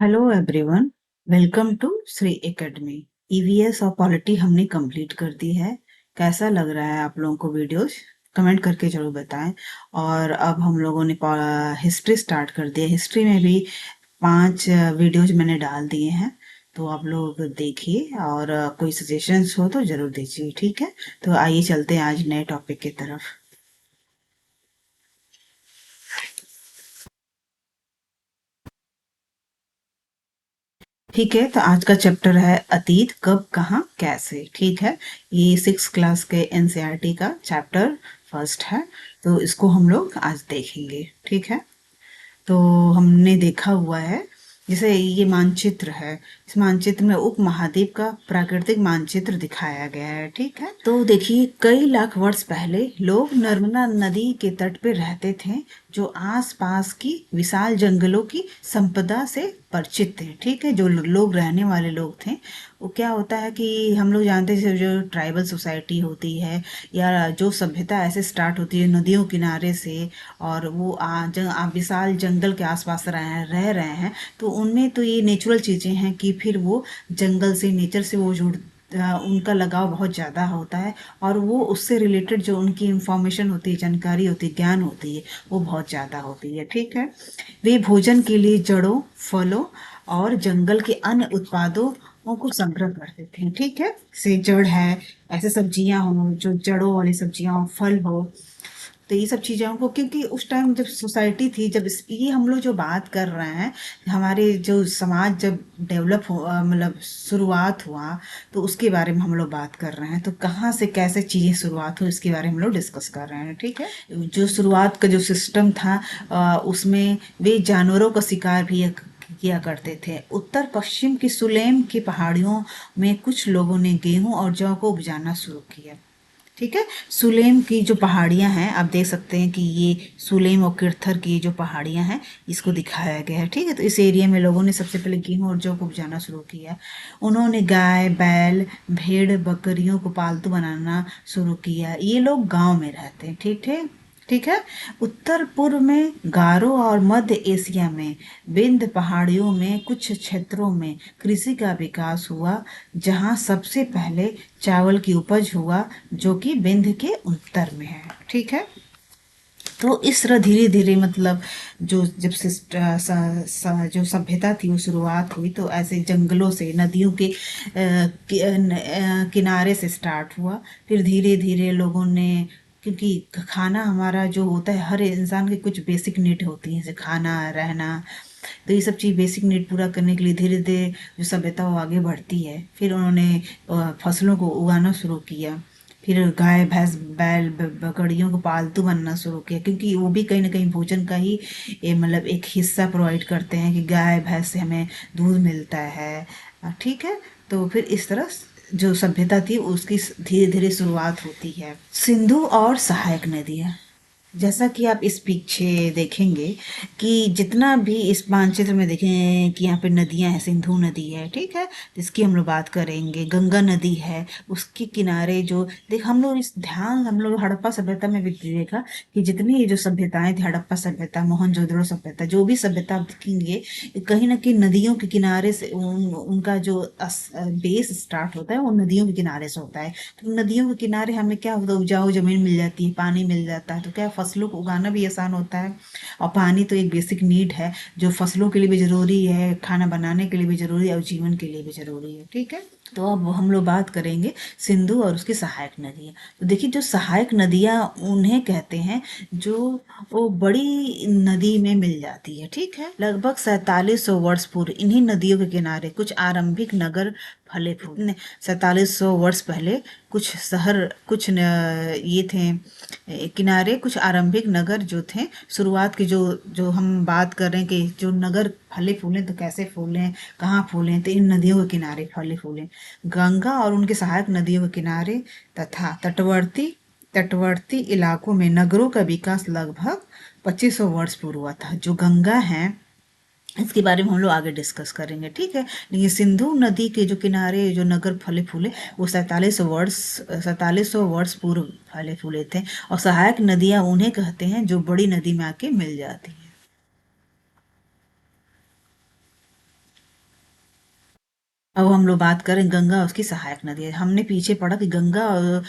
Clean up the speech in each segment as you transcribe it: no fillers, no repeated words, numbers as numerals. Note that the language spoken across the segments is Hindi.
Hello everyone. Welcome to Shri academy. EVS और पॉलिटी हमने कंप्लीट कर दी है। कैसा लग रहा है आप लोगों को वीडियोस? कमेंट करके जरूर बताएं। और अब हम लोगों ने हिस्ट्री स्टार्ट कर दिया। हिस्ट्री में भी 5 वीडियोज मैंने डाल दिए हैं, तो आप लोग देखिए और कोई सजेशंस हो तो जरूर दीजिए। ठीक है, तो आइए चलते हैं आज नए टॉपिक की तरफ। ठीक है, तो आज का चैप्टर है अतीत कब कहाँ कैसे। ठीक है, ये 6 क्लास के एनसीईआरटी का चैप्टर फर्स्ट है, तो इसको हम लोग आज देखेंगे। ठीक है, तो हमने देखा हुआ है, जैसे ये मानचित्र है, इस मानचित्र में उप महाद्वीप का प्राकृतिक मानचित्र दिखाया गया है। ठीक है, तो देखिए कई लाख वर्ष पहले लोग नर्मदा नदी के तट पे रहते थे, जो आसपास की विशाल जंगलों की संपदा से परिचित थे। ठीक है, जो लोग रहने वाले लोग थे, वो क्या होता है कि हम लोग जानते हैं जो ट्राइबल सोसाइटी होती है या जो सभ्यता ऐसे स्टार्ट होती है नदियों किनारे से, और वो विशाल जंगल के आसपास रह रहे हैं, तो उनमें तो ये नेचुरल चीज़ें हैं कि फिर वो जंगल से नेचर से वो जुड़ उनका लगाव बहुत ज़्यादा होता है, और वो उससे रिलेटेड जो उनकी इंफॉर्मेशन होती है, जानकारी होती है, ज्ञान होती है, वो बहुत ज़्यादा होती है। ठीक है, वे भोजन के लिए जड़ों, फलों और जंगल के अन्य उत्पादों को संग्रह करते थे। ठीक है, से जड़ है, ऐसे सब्जियां हो जो जड़ों वाली सब्जियां हो, फल हो, तो ये सब चीज़ों को, क्योंकि उस टाइम जब सोसाइटी थी, जब ये हम लोग जो बात कर रहे हैं, हमारे जो समाज जब डेवलप हो मतलब शुरुआत हुआ, तो उसके बारे में हम लोग बात कर रहे हैं। तो कहाँ से कैसे चीज़ें शुरुआत हुई इसके बारे में हम लोग डिस्कस कर रहे हैं। ठीक है, जो शुरुआत का जो सिस्टम था, उसमें वे जानवरों का शिकार भी किया करते थे। उत्तर पश्चिम की सुलेम की पहाड़ियों में कुछ लोगों ने गेहूं और जौ को उपजाना शुरू किया। ठीक है, सुलेम की जो पहाड़ियां हैं, आप देख सकते हैं कि ये सुलेम और किरथर की जो पहाड़ियां हैं, इसको दिखाया गया है। ठीक है, तो इस एरिया में लोगों ने सबसे पहले गेहूं और जौ को उपजाना शुरू किया। उन्होंने गाय, बैल, भेड़, बकरियों को पालतू बनाना शुरू किया। ये लोग गांव में रहते हैं। ठीक है, ठीक है। उत्तर पूर्व में गारो और मध्य एशिया में विंध्य पहाड़ियों में कुछ क्षेत्रों में कृषि का विकास हुआ, जहां सबसे पहले चावल की उपज हुआ, जो कि विंध्य के उत्तर में है। ठीक है, तो इस तरह धीरे धीरे मतलब जो जब से जो सभ्यता थी वो शुरुआत हुई, तो ऐसे जंगलों से नदियों के किनारे से स्टार्ट हुआ। फिर धीरे धीरे लोगों ने, क्योंकि खाना हमारा जो होता है, हर इंसान की कुछ बेसिक नीड होती है, जैसे खाना, रहना, तो ये सब चीज़ बेसिक नीड पूरा करने के लिए धीरे धीरे जो सभ्यता वो आगे बढ़ती है। फिर उन्होंने फसलों को उगाना शुरू किया। फिर गाय, भैंस, बैल, बकरियों को पालतू बनना शुरू किया, क्योंकि वो भी कहीं ना कहीं भोजन का ही मतलब एक हिस्सा प्रोवाइड करते हैं, कि गाय भैंस से हमें दूध मिलता है। ठीक है, तो फिर इस तरह जो सभ्यता थी उसकी धीरे धीरे शुरुआत होती है। सिंधु और सहायक नदियाँ, जैसा कि आप इस पीछे देखेंगे कि जितना भी इस मानचित्र में देखें कि यहाँ पे नदियाँ हैं, सिंधु नदी है, ठीक है, जिसकी हम लोग बात करेंगे। गंगा नदी है, उसके किनारे जो देख हम लोग इस ध्यान हम लोग हड़प्पा सभ्यता में भी देखा कि जितनी ये जो सभ्यताएं थी, हड़प्पा सभ्यता, मोहनजोदड़ो सभ्यता, जो भी सभ्यता आप देखेंगे, कहीं ना कहीं नदियों के किनारे से उनका जो बेस स्टार्ट होता है वो नदियों के किनारे से होता है। तो नदियों के किनारे हमें क्या होता है, उपजाऊ जमीन मिल जाती है, पानी मिल जाता है, तो क्या फसलों को उगाना भी आसान होता है। और पानी तो एक बेसिक नीड है, जो फसलों के लिए भी जरूरी है, खाना बनाने के लिए भी जरूरी है, और जीवन के लिए भी जरूरी है। ठीक है, तो अब हम लोग बात करेंगे सिंधु और उसकी सहायक नदियाँ। तो देखिए जो सहायक नदियाँ उन्हें कहते हैं जो वो बड़ी नदी में मिल जाती है। ठीक है, लगभग 4700 वर्ष पूर्व इन्हीं नदियों के किनारे कुछ आरंभिक नगर फले फूले। 4700 वर्ष पहले कुछ शहर, कुछ ये थे किनारे, कुछ आरंभिक नगर जो थे, शुरुआत के जो जो हम बात कर रहे हैं कि जो नगर फले फूले, तो कैसे फूले, कहाँ फूले, तो इन नदियों के किनारे फले फूले। गंगा और उनके सहायक नदियों के किनारे तथा तटवर्ती इलाकों में नगरों का विकास लगभग 2500 वर्ष पूर्व हुआ था। जो गंगा है, इसके बारे में हम लोग आगे डिस्कस करेंगे। ठीक है, लेकिन सिंधु नदी के जो किनारे जो नगर फले फूले, वो 4700 वर्ष पूर्व फले फूले थे। और सहायक नदियां उन्हें कहते हैं जो बड़ी नदी में आके मिल जाती हैं। अब हम लोग बात करें गंगा और उसकी सहायक नदी। हमने पीछे पढ़ा कि गंगा और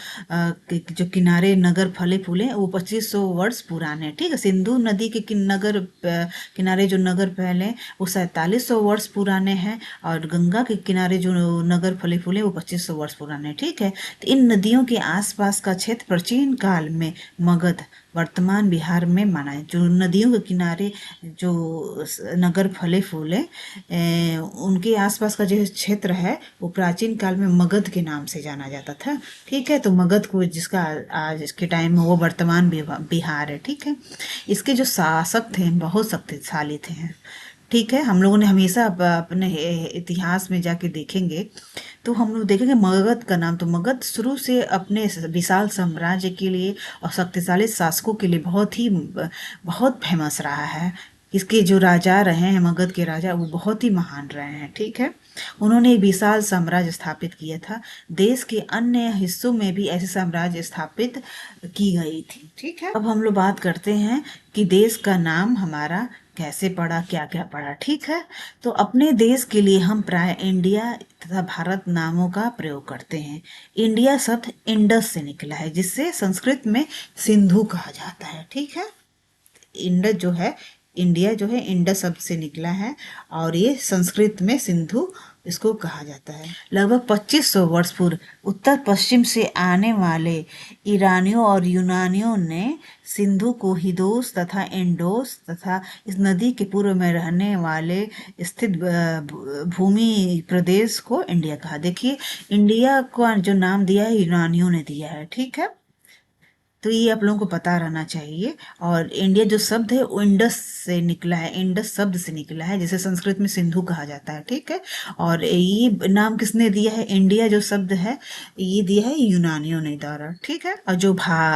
जो किनारे नगर फले फूले वो 2500 वर्ष पुराने हैं। ठीक है, सिंधु नदी के किनारे जो नगर फैले वो 4700 वर्ष पुराने हैं, और गंगा के किनारे जो नगर फले फूले वो 2500 वर्ष पुराने हैं। ठीक है, तो इन नदियों के आसपास का क्षेत्र प्राचीन काल में मगध, वर्तमान बिहार में माना है। जो नदियों के किनारे जो नगर फले फूले उनके आसपास का जो क्षेत्र है वो प्राचीन काल में मगध के नाम से जाना जाता था। ठीक है, तो मगध को जिसका आज के टाइम में वो वर्तमान बिहार है। ठीक है, इसके जो शासक थे बहुत शक्तिशाली थे। ठीक है, हम लोगों ने हमेशा अपने इतिहास में जाके देखेंगे तो हम लोग देखेंगे मगध का नाम, तो मगध शुरू से अपने विशाल साम्राज्य के लिए और शक्तिशाली शासकों के लिए बहुत फेमस रहा है। इसके जो राजा रहे हैं, मगध के राजा, वो बहुत ही महान रहे हैं। ठीक है, उन्होंने एक विशाल साम्राज्य स्थापित किया था। देश के अन्य हिस्सों में भी ऐसे साम्राज्य स्थापित की गई थी। ठीक है, अब हम लोग बात करते हैं कि देश का नाम हमारा कैसे पड़ा, क्या क्या पड़ा। ठीक है, तो अपने देश के लिए हम प्राय इंडिया तथा भारत नामों का प्रयोग करते हैं। इंडिया शब्द इंडस से निकला है, जिससे संस्कृत में सिंधु कहा जाता है। ठीक है, इंडस जो है, इंडिया जो है इंडस शब्द से निकला है, और ये संस्कृत में सिंधु इसको कहा जाता है। लगभग 2500 वर्ष पूर्व उत्तर पश्चिम से आने वाले ईरानियों और यूनानियों ने सिंधु को हिदोस तथा इंडोस तथा इस नदी के पूर्व में रहने वाले स्थित भूमि प्रदेश को इंडिया कहा। देखिए, इंडिया को जो नाम दिया है यूनानियों ने दिया है। ठीक है, तो ये आप लोगों को पता रहना चाहिए। और इंडिया जो शब्द है वो इंडस से निकला है, इंडस शब्द से निकला है, जिसे संस्कृत में सिंधु कहा जाता है। ठीक है, और ये नाम किसने दिया है, इंडिया जो शब्द है ये दिया है यूनानियों ने द्वारा। ठीक है, और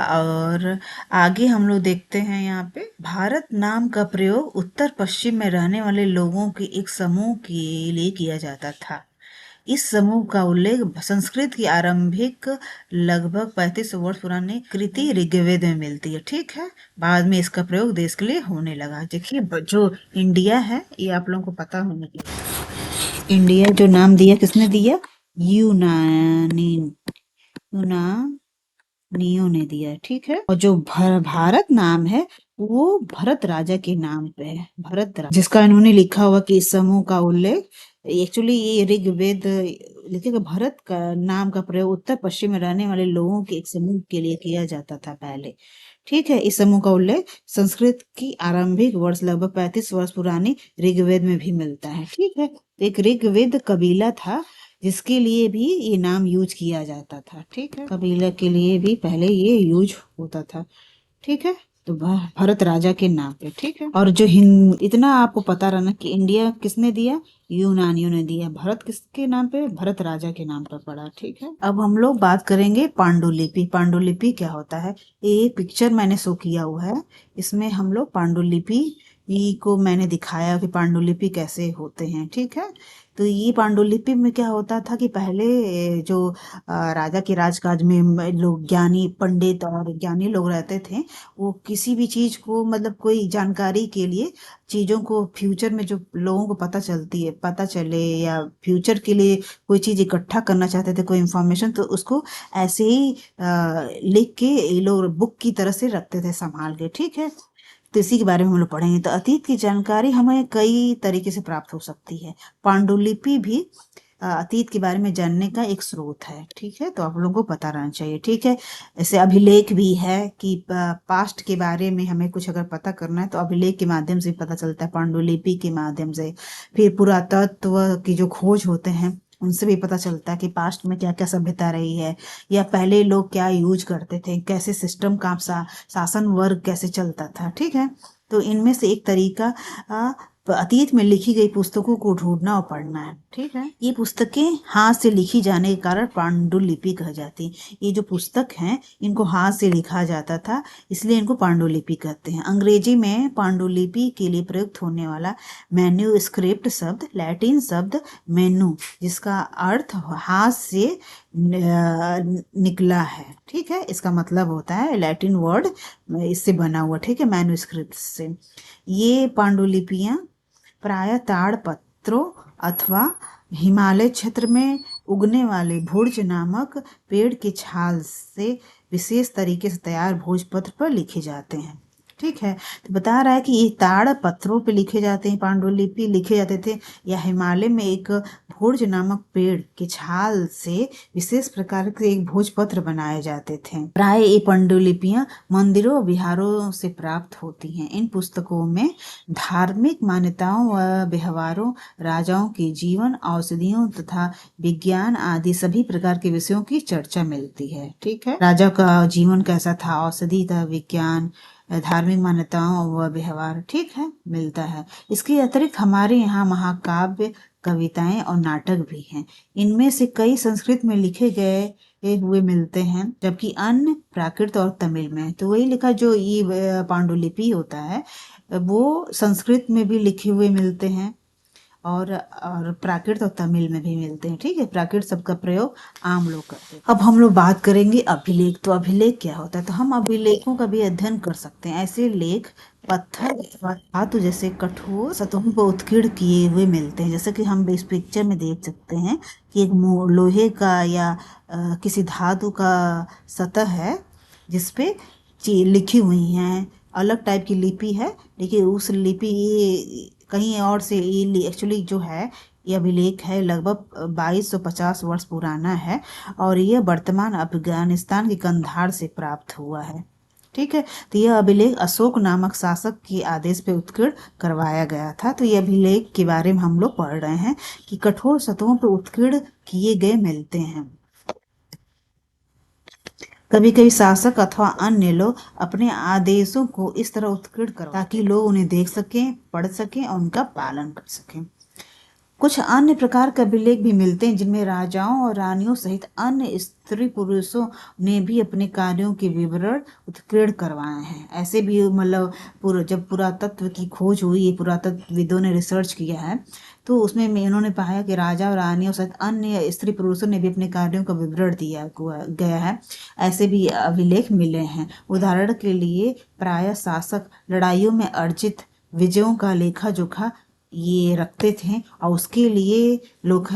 और आगे हम लोग देखते हैं यहाँ पे भारत नाम का प्रयोग उत्तर पश्चिम में रहने वाले लोगों के एक समूह के लिए किया जाता था। इस समूह का उल्लेख संस्कृत की आरंभिक लगभग 3500 वर्ष पुरानी कृति ऋग्वेद में मिलती है। ठीक है, बाद में इसका प्रयोग देश के लिए होने लगा। देखिए, जो इंडिया है ये आप लोगों को पता होना चाहिए। इंडिया जो नाम दिया किसने दिया, यूनानी यूनानियों ने दिया है। ठीक है, और जो भारत नाम है वो भरत राजा के नाम पे है, भरत राजा, जिसका इन्होंने लिखा हुआ कि इस समूह का उल्लेख, एक्चुअली ये ऋग्वेद लिखेगा, भरत का नाम का प्रयोग उत्तर पश्चिम में रहने वाले लोगों के एक समूह के लिए किया जाता था पहले। ठीक है, इस समूह का उल्लेख संस्कृत की आरंभिक वर्ष लगभग 35 वर्ष पुरानी ऋग्वेद में भी मिलता है। ठीक है, एक ऋग्वेद कबीला था जिसके लिए भी ये नाम यूज किया जाता था। ठीक है, कबीला के लिए भी पहले ये यूज होता था। ठीक है, तो भरत राजा के नाम पे। ठीक है, और जो हिंद, इतना आपको पता रहना कि इंडिया किसने दिया, यूनानियों ने दिया। भारत किसके नाम पे, भरत राजा के नाम पर पड़ा। ठीक है, अब हम लोग बात करेंगे पांडुलिपि। पांडुलिपि क्या होता है, ये पिक्चर मैंने शो किया हुआ है, इसमें हम लोग पांडुलिपि को मैंने दिखाया कि पांडुलिपि कैसे होते हैं। ठीक है, तो ये पांडुलिपि में क्या होता था कि पहले जो राजा के राजकाज में लोग, ज्ञानी पंडित और ज्ञानी लोग रहते थे, वो किसी भी चीज को, मतलब कोई जानकारी के लिए, चीजों को फ्यूचर में जो लोगों को पता चले, या फ्यूचर के लिए कोई चीज इकट्ठा करना चाहते थे, कोई इंफॉर्मेशन, तो उसको ऐसे ही लिख के ये लोग बुक की तरह से रखते थे संभाल के। ठीक है, तो इसी के बारे में हम लोग पढ़ेंगे। तो अतीत की जानकारी हमें कई तरीके से प्राप्त हो सकती है। पांडुलिपि भी अतीत के बारे में जानने का एक स्रोत है। ठीक है, तो आप लोगों को पता रहना चाहिए। ठीक है, ऐसे अभिलेख भी है कि पास्ट के बारे में हमें कुछ अगर पता करना है तो अभिलेख के माध्यम से पता चलता है, पांडुलिपि के माध्यम से। फिर पुरातत्व की जो खोज होते हैं उनसे भी पता चलता है कि पास्ट में क्या क्या सभ्यता रही है, या पहले लोग क्या यूज करते थे, कैसे सिस्टम का शासन वर्ग कैसे चलता था। ठीक है, तो इनमें से एक तरीका अतीत में लिखी गई पुस्तकों को ढूंढना और पढ़ना है। ठीक है, ये पुस्तकें हाथ से लिखी जाने के कारण पांडुलिपि कह जाती। ये जो पुस्तक हैं इनको हाथ से लिखा जाता था, इसलिए इनको पांडुलिपि कहते हैं। अंग्रेजी में पांडुलिपि के लिए प्रयुक्त होने वाला मैन्यूस्क्रिप्ट शब्द लैटिन शब्द मेनू, जिसका अर्थ हाथ से निकला है। ठीक है, इसका मतलब होता है लैटिन वर्ड इससे बना हुआ। ठीक है, मैन्यूस्क्रिप्ट से। ये पांडुलिपियां प्रायः पत्रों अथवा हिमालय क्षेत्र में उगने वाले भुर्ज नामक पेड़ की छाल से विशेष तरीके से तैयार भोजपत्र पर लिखे जाते हैं। ठीक है, तो बता रहा है कि ये ताड़ पत्थरों पे लिखे जाते हैं, पांडुलिपि लिखे जाते थे, या हिमालय में एक भोज नामक पेड़ की छाल से विशेष प्रकार के एक भोजपत्र बनाए जाते थे। प्राय ये पांडुलिपियां मंदिरों विहारों से प्राप्त होती हैं। इन पुस्तकों में धार्मिक मान्यताओं व व्यवहारों, राजाओं के जीवन, औषधियों तथा विज्ञान आदि सभी प्रकार के विषयों की चर्चा मिलती है। ठीक है, राजा का जीवन कैसा था, औषधि तथा विज्ञान, धार्मिक मान्यताओं व व्यवहार, ठीक है, मिलता है। इसके अतिरिक्त हमारे यहाँ महाकाव्य, कविताएं और नाटक भी हैं। इनमें से कई संस्कृत में लिखे गए हुए मिलते हैं, जबकि अन्य प्राकृत और तमिल में। तो वही लिखा जो ये पांडुलिपि होता है वो संस्कृत में भी लिखे हुए मिलते हैं और प्राकृत और तमिल में भी मिलते हैं। ठीक है, प्राकृत शब्द का प्रयोग आम लोग करते हैं। अब हम लोग बात करेंगे अभिलेख। तो अभिलेख क्या होता है? तो हम अभिलेखों का भी अध्ययन कर सकते हैं। ऐसे लेख पत्थर अथवा धातु जैसे कठोर सतहों पर उत्कीर्ण किए हुए मिलते हैं। जैसे कि हम इस पिक्चर में देख सकते हैं कि एक लोहे का या किसी धातु का सतह है जिसपे लिखी हुई हैं, अलग टाइप की लिपि है। देखिए उस लिपि कहीं और से ये एक्चुअली जो है ये अभिलेख है लगभग 2250 वर्ष पुराना है और यह वर्तमान अफगानिस्तान के कंधार से प्राप्त हुआ है। ठीक है, तो यह अभिलेख अशोक नामक शासक के आदेश पे उत्कीर्ण करवाया गया था। तो यह अभिलेख के बारे में हम लोग पढ़ रहे हैं कि कठोर सतहों पर उत्कीर्ण किए गए मिलते हैं। कभी कभी शासक अथवा अन्य लोग अपने आदेशों को इस तरह उत्कीर्ण कर ताकि लोग उन्हें देख सकें, पढ़ सकें और उनका पालन कर सकें। कुछ अन्य प्रकार के अभिलेख भी मिलते हैं जिनमें राजाओं और रानियों सहित अन्य स्त्री पुरुषों ने भी अपने कार्यों के विवरण उत्कीर्ण करवाए हैं। ऐसे भी मतलब जब पुरातत्व की खोज हुई, ये पुरातत्वविदों ने रिसर्च किया है, तो उसमें इन्होंने पाया कि राजा और रानियों सहित अन्य स्त्री पुरुषों ने भी अपने कार्यों का विवरण दिया गया है। ऐसे भी अभिलेख मिले हैं। उदाहरण के लिए प्रायः शासक लड़ाइयों में अर्जित विजयों का लेखा जोखा ये रखते थे और उसके लिए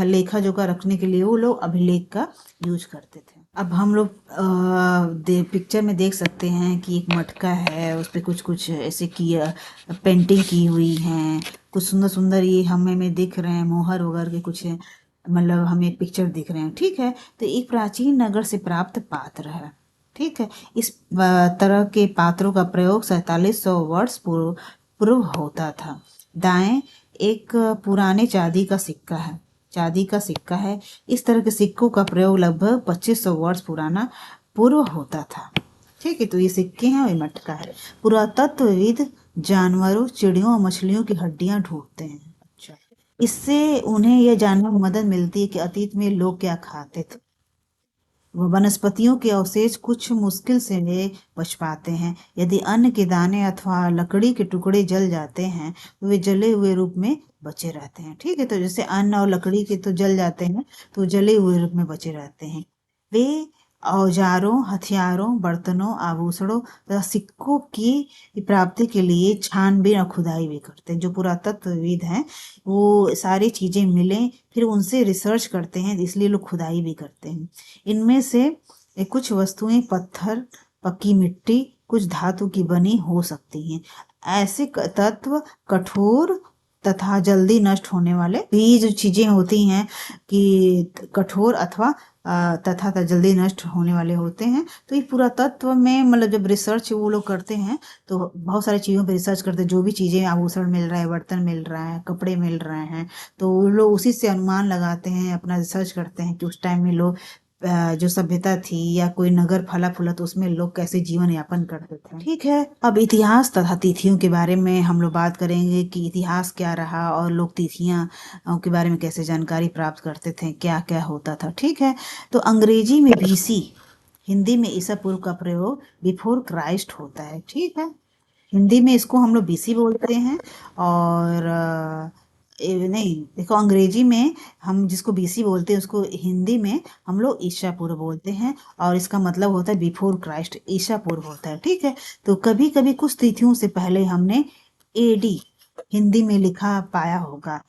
लेखा जोखा रखने के लिए वो लोग अभिलेख का यूज करते थे। अब हम लोग पिक्चर में देख सकते हैं कि एक मटका है, उस पर कुछ कुछ ऐसे किया पेंटिंग की हुई है, कुछ सुंदर सुंदर ये हमें दिख रहे हैं, मोहर वगैरह के कुछ मतलब हमें पिक्चर दिख रहे हैं। ठीक है, तो एक प्राचीन नगर से प्राप्त पात्र है। ठीक है, इस तरह के पात्रों का प्रयोग 4700 वर्ष पूर्व होता था। दाएं एक पुराने चांदी का सिक्का है, चांदी का सिक्का है। इस तरह के सिक्कों का प्रयोग लगभग 2500 वर्ष पुराना पूर्व होता था। ठीक है, तो ये सिक्के हैं और ये मटका है। पुरातत्वविद जानवरों, चिड़ियों और मछलियों की हड्डियां ढूंढते हैं। अच्छा, इससे उन्हें यह जानने में मदद मिलती है कि अतीत में लोग क्या खाते थे। वनस्पतियों के अवशेष कुछ मुश्किल से वे बच पाते हैं। यदि अन्न के दाने अथवा लकड़ी के टुकड़े जल जाते हैं तो वे जले हुए रूप में बचे रहते हैं। ठीक है, तो जैसे अन्न और लकड़ी के तो जल जाते हैं तो जले हुए रूप में बचे रहते हैं। वे औजारों, हथियारों, बर्तनों, आभूषणों तथा सिक्कों की प्राप्ति के लिए छानबीन और खुदाई भी करते हैं। जो पुरातत्वविद हैं वो सारी चीजें मिलें फिर उनसे रिसर्च करते हैं, इसलिए लोग खुदाई भी करते हैं। इनमें से कुछ वस्तुएं पत्थर, पक्की मिट्टी, कुछ धातु की बनी हो सकती हैं। ऐसे तत्व कठोर तथा जल्दी नष्ट होने वाले, ये जो चीजें होती हैं कि कठोर अथवा तथा जल्दी नष्ट होने वाले होते हैं। तो ये पुरातत्व में मतलब जब रिसर्च वो लोग करते हैं तो बहुत सारी चीज़ों पे रिसर्च करते हैं। जो भी चीज़ें आभूषण मिल रहा है, बर्तन मिल रहा है, कपड़े मिल रहे हैं, तो वो लोग उसी से अनुमान लगाते हैं, अपना रिसर्च करते हैं कि उस टाइम में लोग जो सभ्यता थी या कोई नगर फला फूला तो उसमें लोग कैसे जीवन यापन करते थे। ठीक है, अब इतिहास तथा तिथियों के बारे में हम लोग बात करेंगे कि इतिहास क्या रहा और लोग तिथियां के बारे में कैसे जानकारी प्राप्त करते थे, क्या क्या होता था। ठीक है, तो अंग्रेजी में बीसी, हिंदी में ईसा पूर्व का प्रयोग बिफोर क्राइस्ट होता है। ठीक है, हिंदी में इसको हम लोग बीसी बोलते हैं और नहीं देखो अंग्रेजी में हम जिसको बीसी बोलते हैं उसको हिंदी में हम लोग ईसा पूर्व बोलते हैं और इसका मतलब होता है बिफोर क्राइस्ट, ईसा पूर्व होता है। ठीक है, तो कभी कभी कुछ तिथियों से पहले हमने एडी हिंदी में लिखा पाया होगा।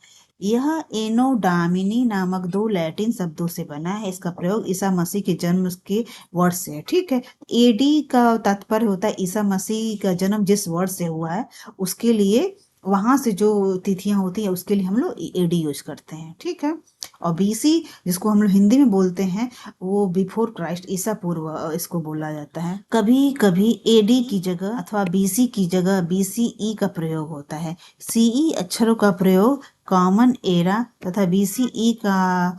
यह एनोडामिनी नामक दो लैटिन शब्दों से बना है। इसका प्रयोग ईसा मसीह के जन्म के वर्ष से है। ठीक है, एडी का तात्पर्य होता है ईसा मसीह का जन्म जिस वर्ष से हुआ है उसके लिए, वहां से जो तिथियां होती है उसके लिए हम लोग एडी यूज करते हैं। ठीक है, और बीसी जिसको हम लोग हिंदी में बोलते हैं वो बिफोर क्राइस्ट, ईसा पूर्व इसको बोला जाता है। कभी कभी एडी की जगह अथवा बीसी की जगह बीसीई का प्रयोग होता है। सीई अक्षरों का प्रयोग कॉमन एरा तथा बीसीई का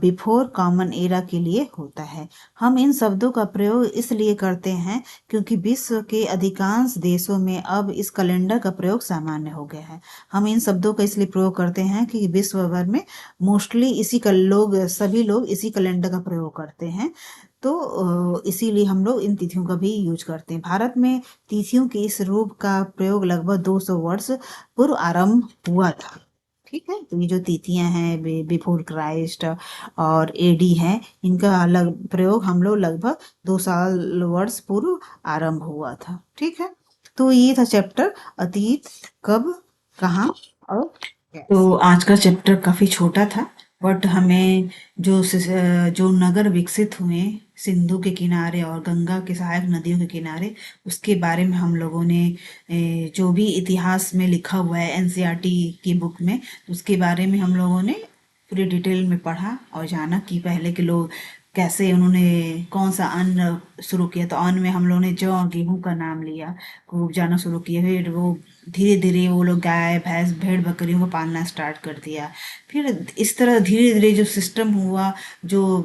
बिफोर कॉमन एरा के लिए होता है। हम इन शब्दों का प्रयोग इसलिए करते हैं क्योंकि विश्व के अधिकांश देशों में अब इस कैलेंडर का प्रयोग सामान्य हो गया है। हम इन शब्दों का इसलिए प्रयोग करते हैं कि विश्व भर में मोस्टली सभी लोग इसी कैलेंडर का प्रयोग करते हैं। तो इसीलिए हम लोग इन तिथियों का भी यूज करते हैं। भारत में तिथियों के इस रूप का प्रयोग लगभग 200 वर्ष पूर्व आरंभ हुआ था। ठीक है, तो ये जो तिथियां हैं बिफोर क्राइस्ट और एडी हैं, इनका अलग प्रयोग हम लोग लगभग 2 साल वर्ष पूर्व आरंभ हुआ था। ठीक है, तो ये था चैप्टर अतीत कब कहाँ और कैसे। तो आज का चैप्टर काफी छोटा था, बट हमें जो नगर विकसित हुए सिंधु के किनारे और गंगा के सहायक नदियों के किनारे, उसके बारे में हम लोगों ने जो भी इतिहास में लिखा हुआ है एनसीईआरटी की बुक में, उसके बारे में हम लोगों ने पूरी डिटेल में पढ़ा और जाना कि पहले के लोग कैसे, उन्होंने कौन सा अन्न शुरू किया। तो अन्न में हम लोगों ने जौ और गेहूं का नाम लिया, को उपजाना शुरू किया। फिर वो धीरे धीरे वो लोग गाय भैंस भेड़ बकरियों को पालना स्टार्ट कर दिया। फिर इस तरह धीरे धीरे जो सिस्टम हुआ, जो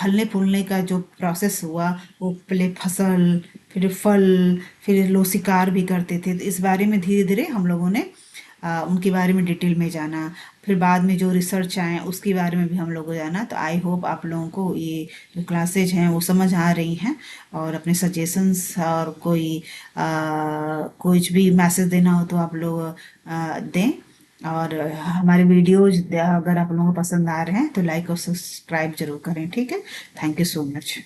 फलने फूलने का जो प्रोसेस हुआ, वो पहले फसल, फिर फल, फिर लोग शिकार भी करते थे। तो इस बारे में धीरे धीरे हम लोगों ने उनके बारे में डिटेल में जाना। फिर बाद में जो रिसर्च आए उसके बारे में भी हम लोगों को जाना। तो आई होप आप लोगों को ये जो क्लासेज हैं वो समझ आ रही हैं, और अपने सजेशंस और कुछ भी मैसेज देना हो तो आप लोग दें। और हमारे वीडियोज अगर आप लोगों को पसंद आ रहे हैं तो लाइक और सब्सक्राइब जरूर करें। ठीक है, थैंक यू सो मच।